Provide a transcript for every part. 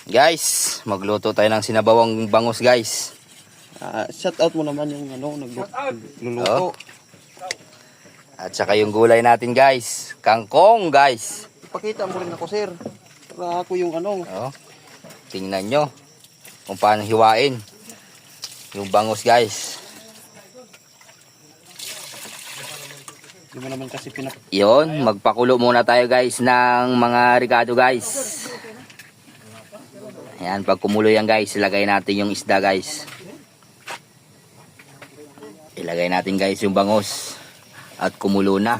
Guys, magluto tayo ng sinabawang bangus guys. Shout out mo naman yung nagluluto. Oh. At saka yung gulay natin guys. Kangkong guys. Ipakita mo rin ako sir. Para ako yung Oh. Tingnan nyo kung paano hiwain yung bangus guys. Hindi mo naman kasi Yun, magpakulo muna tayo guys ng mga ricado guys. Ayan, pag kumulo yan guys, ilagay natin yung isda guys. Ilagay natin guys yung bangus. At kumulo na.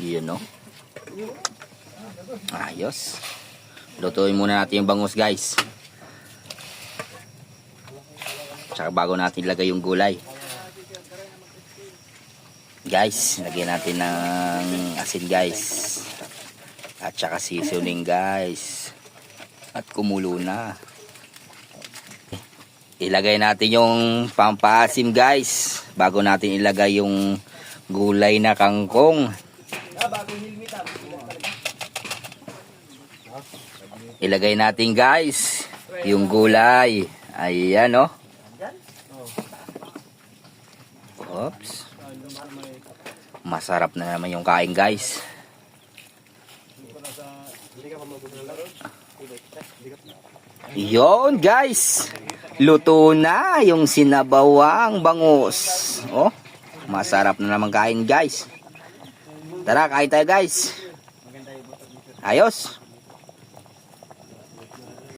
Yun no. Ayos. Lutuin muna natin yung bangus guys. Tsaka bago natin ilagay yung gulay. Guys, lagyan natin ng asin guys. At saka seasoning guys. At kumulo na. Ilagay natin yung pampaasim guys. Bago natin ilagay yung gulay na kangkong. Ilagay natin guys yung gulay. Ayan oh. Oops. Masarap na naman yung kain guys. Yon guys, luto na yung sinabawang bangus. Oh, masarap na naman kain guys. Tara, kain tayo guys. Ayos.